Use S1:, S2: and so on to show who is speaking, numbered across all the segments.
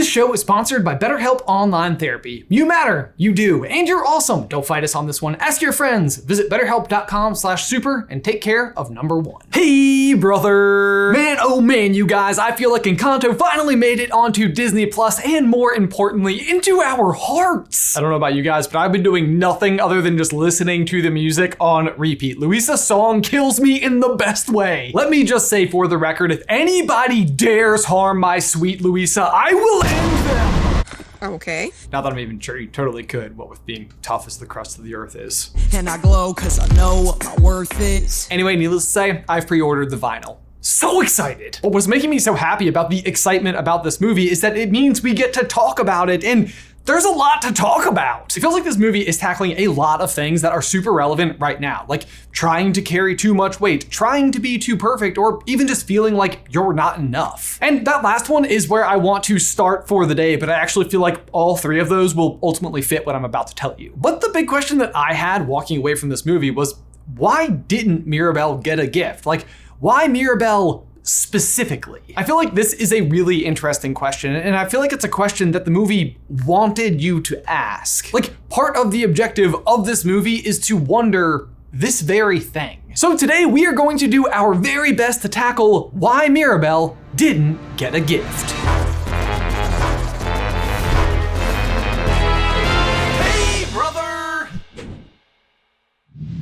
S1: show is sponsored by BetterHelp Online Therapy. You matter, you do, and you're awesome. Don't fight us on this one. Ask your friends. Visit betterhelp.com/super and take care of number one. Hey, brother. Man, oh man, you guys, I feel like Encanto finally made it onto Disney Plus and more importantly, into our hearts. I don't know about you guys, but I've been doing nothing other than just listening to the music on repeat. Luisa's song kills me in the best way. Let me just say for the record, if anybody dares harm my sweet Luisa, I will end them.
S2: Okay.
S1: Not that I'm even sure you totally could, what with being tough as the crust of the earth is.
S2: And I glow cause I know what my worth is.
S1: Anyway, needless to say, I've pre-ordered the vinyl. So excited. What was making me so happy about the excitement about this movie is that it means we get to talk about it, and there's a lot to talk about. It feels like this movie is tackling a lot of things that are super relevant right now, like trying to carry too much weight, trying to be too perfect, or even just feeling like you're not enough. And that last one is where I want to start for the day, but I actually feel like all three of those will ultimately fit what I'm about to tell you. But the big question that I had walking away from this movie was, why didn't Mirabel get a gift? Like, why Mirabel specifically? I feel like this is a really interesting question, and I feel like it's a question that the movie wanted you to ask. Like, part of the objective of this movie is to wonder this very thing. So today we are going to do our very best to tackle why Mirabel didn't get a gift.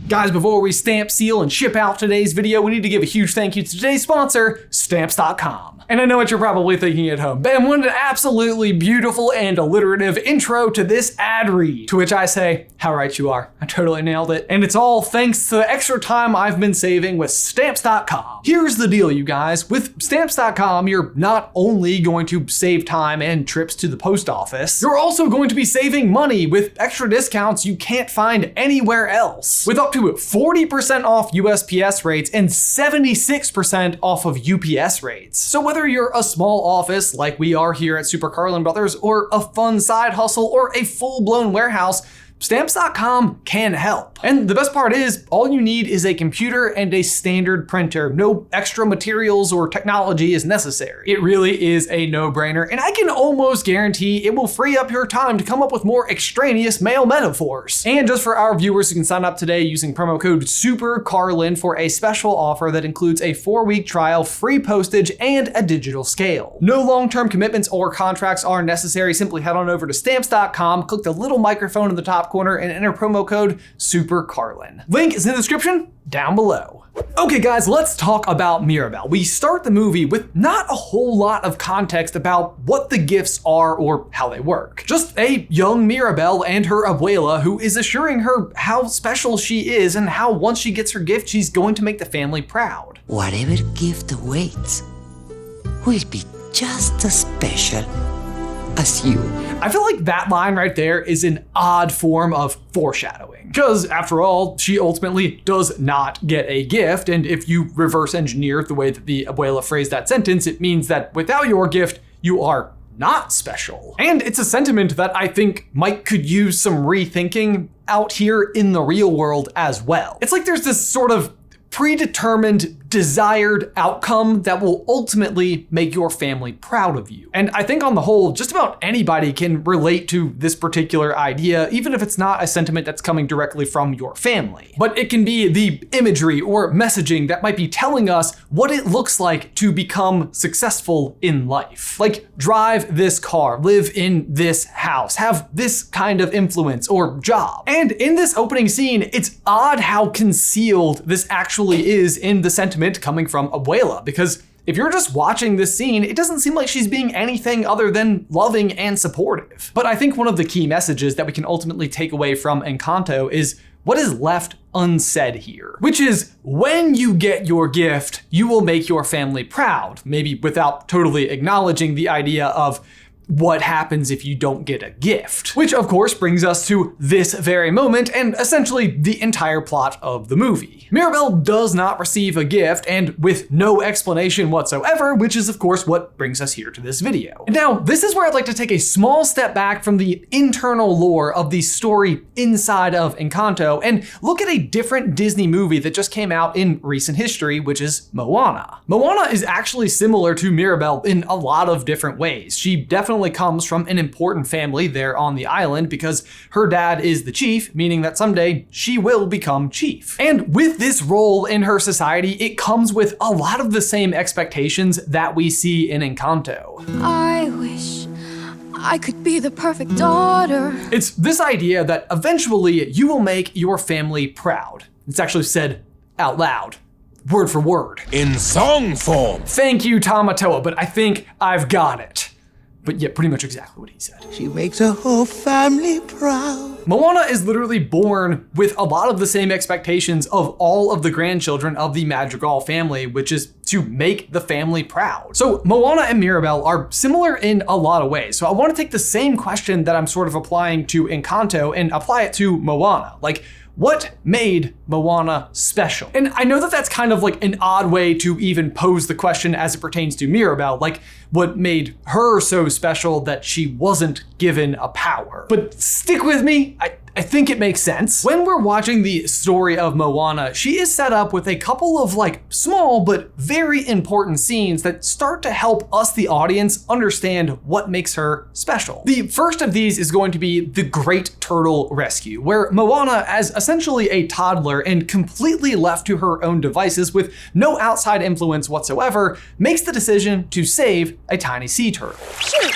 S1: Guys, before we stamp, seal, and ship out today's video, we need to give a huge thank you to today's sponsor, Stamps.com. And I know what you're probably thinking at home, Ben, what an absolutely beautiful and alliterative intro to this ad read. To which I say, how right you are. I totally nailed it. And it's all thanks to the extra time I've been saving with Stamps.com. Here's the deal, you guys. With Stamps.com, you're not only going to save time and trips to the post office, you're also going to be saving money with extra discounts you can't find anywhere else. With up to 40% off USPS rates and 76% off of UPS rates. So whether you're a small office like we are here at SuperCarlinBrothers, or a fun side hustle, or a full-blown warehouse, Stamps.com can help. And the best part is, all you need is a computer and a standard printer. No extra materials or technology is necessary. It really is a no-brainer, and I can almost guarantee it will free up your time to come up with more extraneous mail metaphors. And just for our viewers, you can sign up today using promo code SuperCarlin for a special offer that includes a 4-week trial, free postage, and a digital scale. No long-term commitments or contracts are necessary. Simply head on over to Stamps.com, click the little microphone in the top corner, and enter promo code SuperCarlin. Link is in the description down below. Okay guys, let's talk about Mirabel. We start the movie with not a whole lot of context about what the gifts are or how they work. Just a young Mirabel and her abuela who is assuring her how special she is and how once she gets her gift, she's going to make the family proud.
S3: Whatever gift awaits will be just as special as you.
S1: I feel like that line right there is an odd form of foreshadowing. Because after all, she ultimately does not get a gift, and if you reverse engineer the way that the abuela phrased that sentence, it means that without your gift, you are not special. And it's a sentiment that I think Mike could use some rethinking out here in the real world as well. It's like there's this sort of predetermined, desired outcome that will ultimately make your family proud of you. And I think on the whole, just about anybody can relate to this particular idea, even if it's not a sentiment that's coming directly from your family. But it can be the imagery or messaging that might be telling us what it looks like to become successful in life. Like, drive this car, live in this house, have this kind of influence or job. And in this opening scene, it's odd how concealed this actually is in the sentiment coming from Abuela, because if you're just watching this scene, it doesn't seem like she's being anything other than loving and supportive. But I think one of the key messages that we can ultimately take away from Encanto is what is left unsaid here, which is when you get your gift, you will make your family proud, maybe without totally acknowledging the idea of what happens if you don't get a gift. Which of course brings us to this very moment and essentially the entire plot of the movie. Mirabel does not receive a gift, and with no explanation whatsoever, which is of course what brings us here to this video. And now this is where I'd like to take a small step back from the internal lore of the story inside of Encanto and look at a different Disney movie that just came out in recent history, which is Moana. Moana is actually similar to Mirabel in a lot of different ways. She definitely only comes from an important family there on the island because her dad is the chief, meaning that someday she will become chief. And with this role in her society, it comes with a lot of the same expectations that we see in Encanto.
S4: I wish I could be the perfect daughter.
S1: It's this idea that eventually you will make your family proud. It's actually said out loud, word for word.
S5: In song form.
S1: Thank you, Tamatoa, but I think I've got it. But yeah, pretty much exactly what he said.
S3: She makes her whole family proud.
S1: Moana is literally born with a lot of the same expectations of all of the grandchildren of the Madrigal family, which is to make the family proud. So Moana and Mirabel are similar in a lot of ways. So I want to take the same question that I'm sort of applying to Encanto and apply it to Moana. Like, what made Moana special? And I know that that's kind of like an odd way to even pose the question as it pertains to Mirabel, like what made her so special that she wasn't given a power. But stick with me, I think it makes sense. When we're watching the story of Moana, she is set up with a couple of like small but very important scenes that start to help us, the audience, understand what makes her special. The first of these is going to be the Great Turtle Rescue, where Moana, as essentially a toddler and completely left to her own devices with no outside influence whatsoever, makes the decision to save a tiny sea turtle.
S4: Shoot!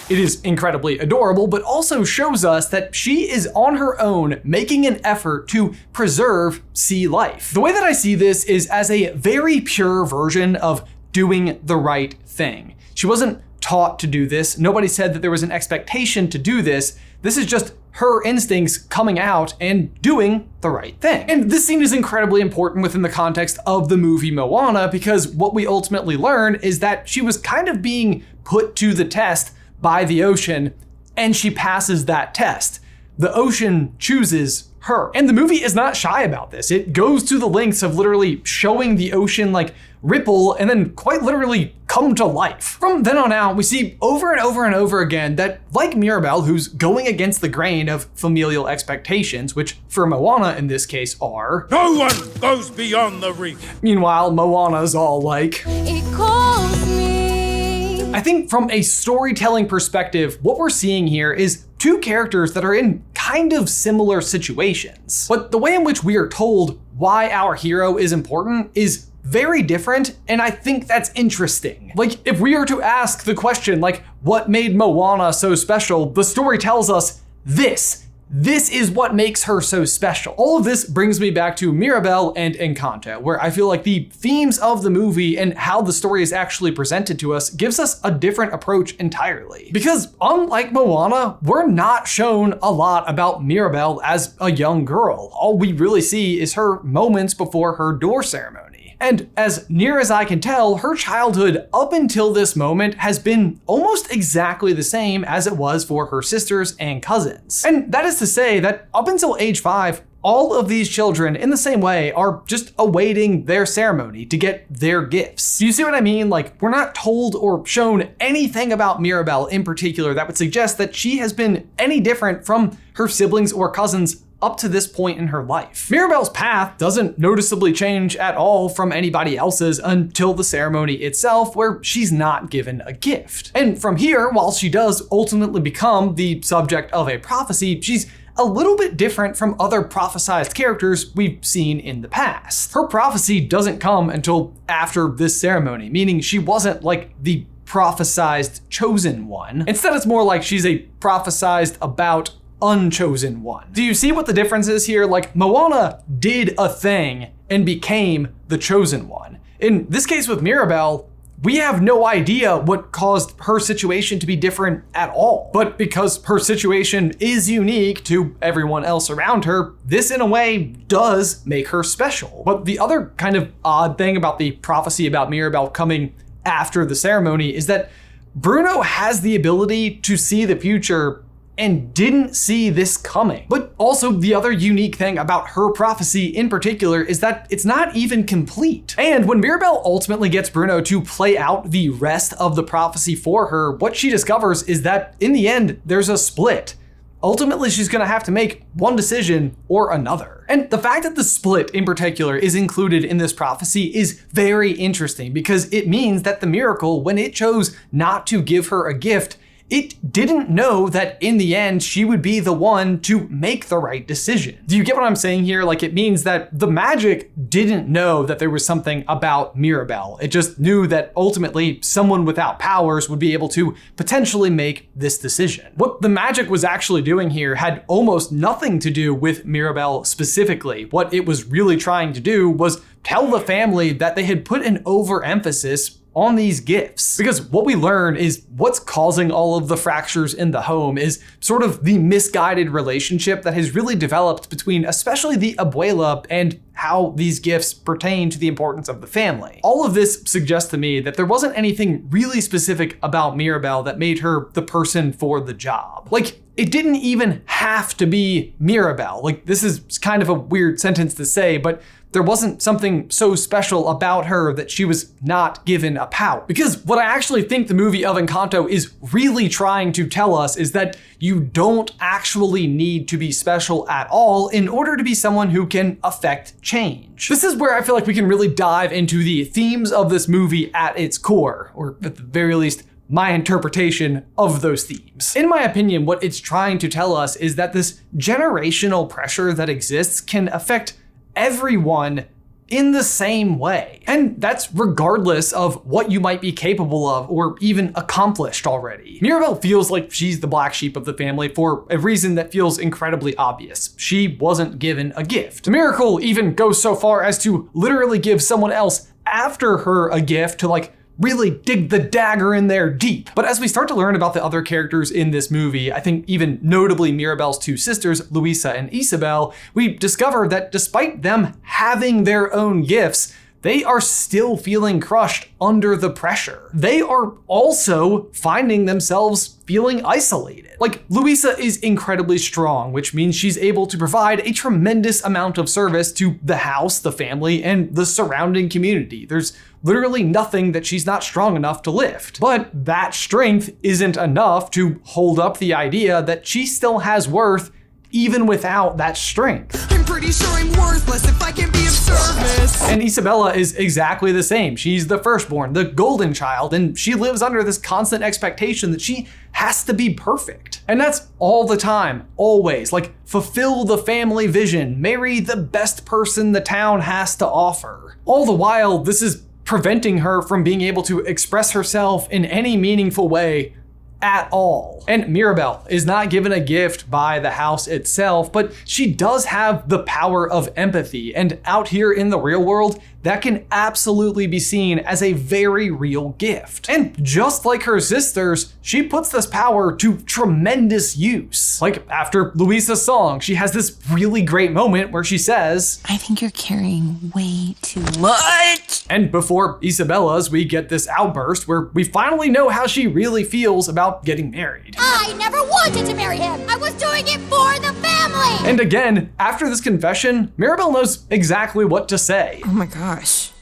S1: It is incredibly adorable, but also shows us that she is on her own making an effort to preserve sea life. The way that I see this is as a very pure version of doing the right thing. She wasn't taught to do this. Nobody said that there was an expectation to do this. This is just her instincts coming out and doing the right thing. And this scene is incredibly important within the context of the movie Moana, because what we ultimately learn is that she was kind of being put to the test by the ocean, and she passes that test. The ocean chooses her. And the movie is not shy about this. It goes to the lengths of literally showing the ocean like ripple and then quite literally come to life. From then on out, we see over and over and over again that, like Mirabel, who's going against the grain of familial expectations, which for Moana in this case are,
S5: No one goes beyond the reef.
S1: Meanwhile, Moana's all like,
S4: It calls me.
S1: I think from a storytelling perspective, what we're seeing here is two characters that are in kind of similar situations. But the way in which we are told why our hero is important is very different, and I think that's interesting. Like, if we are to ask the question, like, what made Moana so special, the story tells us this. This is what makes her so special. All of this brings me back to Mirabel and Encanto, where I feel like the themes of the movie and how the story is actually presented to us gives us a different approach entirely. Because unlike Moana, we're not shown a lot about Mirabel as a young girl. All we really see is her moments before her door ceremony. And as near as I can tell, her childhood up until this moment has been almost exactly the same as it was for her sisters and cousins. And that is to say that up until age 5, all of these children in the same way are just awaiting their ceremony to get their gifts. Do you see what I mean? Like, we're not told or shown anything about Mirabel in particular that would suggest that she has been any different from her siblings or cousins up to this point in her life. Mirabel's path doesn't noticeably change at all from anybody else's until the ceremony itself, where she's not given a gift. And from here, while she does ultimately become the subject of a prophecy, she's a little bit different from other prophesized characters we've seen in the past. Her prophecy doesn't come until after this ceremony, meaning she wasn't like the prophesized chosen one. Instead, it's more like she's a prophesized about unchosen one. Do you see what the difference is here? Like, Moana did a thing and became the chosen one. In this case with Mirabel, we have no idea what caused her situation to be different at all. But because her situation is unique to everyone else around her, this in a way does make her special. But the other kind of odd thing about the prophecy about Mirabel coming after the ceremony is that Bruno has the ability to see the future and didn't see this coming. But also the other unique thing about her prophecy in particular is that it's not even complete. And when Mirabel ultimately gets Bruno to play out the rest of the prophecy for her, what she discovers is that in the end, there's a split. ultimately she's gonna have to make one decision or another. And the fact that the split in particular is included in this prophecy is very interesting because it means that the miracle, when it chose not to give her a gift, it didn't know that in the end she would be the one to make the right decision. Do you get what I'm saying here? Like, it means that the magic didn't know that there was something about Mirabel. It just knew that ultimately someone without powers would be able to potentially make this decision. What the magic was actually doing here had almost nothing to do with Mirabel specifically. What it was really trying to do was tell the family that they had put an overemphasis on these gifts. Because what we learn is what's causing all of the fractures in the home is sort of the misguided relationship that has really developed between especially the abuela and how these gifts pertain to the importance of the family. All of this suggests to me that there wasn't anything really specific about Mirabel that made her the person for the job. Like, it didn't even have to be Mirabel. Like, this is kind of a weird sentence to say, but there wasn't something so special about her that she was not given a power. Because what I actually think the movie of Encanto is really trying to tell us is that you don't actually need to be special at all in order to be someone who can affect change. This is where I feel like we can really dive into the themes of this movie at its core, or at the very least, my interpretation of those themes. In my opinion, what it's trying to tell us is that this generational pressure that exists can affect everyone in the same way. And that's regardless of what you might be capable of or even accomplished already. Mirabel feels like she's the black sheep of the family for a reason that feels incredibly obvious. She wasn't given a gift. The miracle even goes so far as to literally give someone else after her a gift to like really dig the dagger in there deep. But as we start to learn about the other characters in this movie, I think even notably Mirabel's two sisters, Luisa and Isabel, we discover that despite them having their own gifts, they are still feeling crushed under the pressure. They are also finding themselves feeling isolated. Like, Luisa is incredibly strong, which means she's able to provide a tremendous amount of service to the house, the family, and the surrounding community. There's literally nothing that she's not strong enough to lift. But that strength isn't enough to hold up the idea that she still has worth even without that strength.
S2: I'm pretty sure I'm worthless if I can be of service.
S1: And Isabella is exactly the same. She's the firstborn, the golden child, and she lives under this constant expectation that she has to be perfect. And that's all the time, always. Like, fulfill the family vision, marry the best person the town has to offer. All the while, this is preventing her from being able to express herself in any meaningful way at all. And Mirabel is not given a gift by the house itself, but she does have the power of empathy. And out here in the real world, that can absolutely be seen as a very real gift. And just like her sisters, she puts this power to tremendous use. Like after Luisa's song, she has this really great moment where she says,
S3: I think you're carrying way too much.
S1: And before Isabella's, we get this outburst where we finally know how she really feels about getting married.
S4: I never wanted to marry him. I was doing it for the family.
S1: And again, after this confession, Mirabel knows exactly what to say.
S6: Oh my gosh.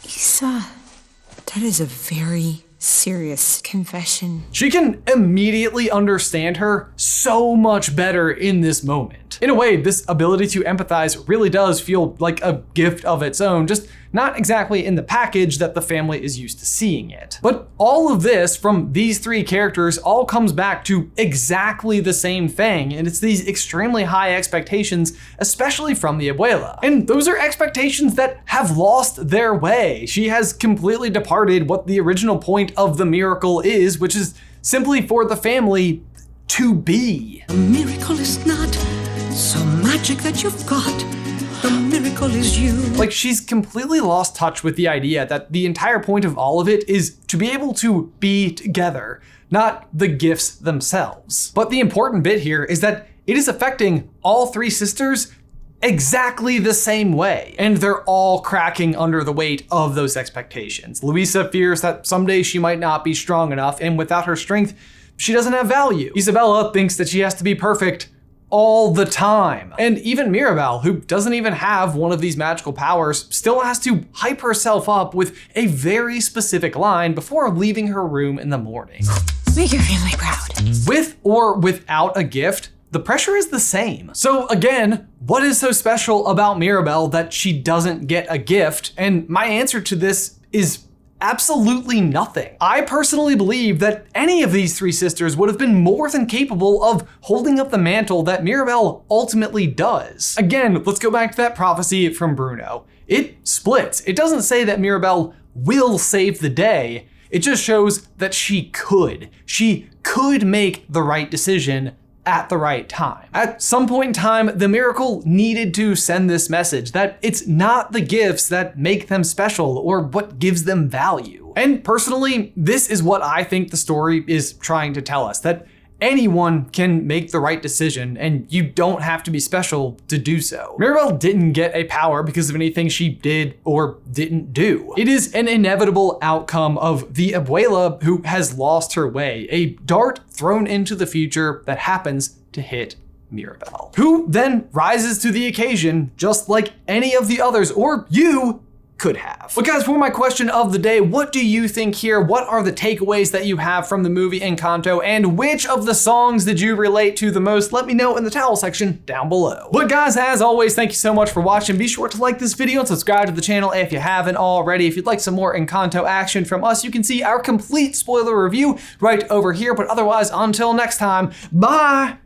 S6: Isa, that is a very serious confession.
S1: She can immediately understand her so much better in this moment. In a way, this ability to empathize really does feel like a gift of its own, just not exactly in the package that the family is used to seeing it. But all of this from these three characters all comes back to exactly the same thing, and it's these extremely high expectations, especially from the abuela. And those are expectations that have lost their way. She has completely departed what the original point of the miracle is, which is simply for the family to be.
S3: The miracle is not some magic that you've got. The miracle is you.
S1: Like, she's completely lost touch with the idea that the entire point of all of it is to be able to be together, not the gifts themselves. But the important bit here is that it is affecting all three sisters exactly the same way. And they're all cracking under the weight of those expectations. Luisa fears that someday she might not be strong enough, and without her strength, she doesn't have value. Isabella thinks that she has to be perfect all the time. And even Mirabel, who doesn't even have one of these magical powers, still has to hype herself up with a very specific line before leaving her room in the morning.
S6: Make your family proud.
S1: With or without a gift, the pressure is the same. So again, what is so special about Mirabel that she doesn't get a gift? And my answer to this is absolutely nothing. I personally believe that any of these three sisters would have been more than capable of holding up the mantle that Mirabel ultimately does. Again, let's go back to that prophecy from Bruno. It splits. It doesn't say that Mirabel will save the day. It just shows that she could. She could make the right decision at the right time. At some point in time, the miracle needed to send this message that it's not the gifts that make them special or what gives them value. And personally, this is what I think the story is trying to tell us, that anyone can make the right decision and you don't have to be special to do so. Mirabel didn't get a power because of anything she did or didn't do. It is an inevitable outcome of the abuela who has lost her way, a dart thrown into the future that happens to hit Mirabel, who then rises to the occasion just like any of the others, or you could have. But guys, for my question of the day, what do you think here? What are the takeaways that you have from the movie Encanto, and which of the songs did you relate to the most? Let me know in the towel section down below. But guys, as always, thank you so much for watching. Be sure to like this video and subscribe to the channel if you haven't already. If you'd like some more Encanto action from us, you can see our complete spoiler review right over here. But otherwise, until next time, bye!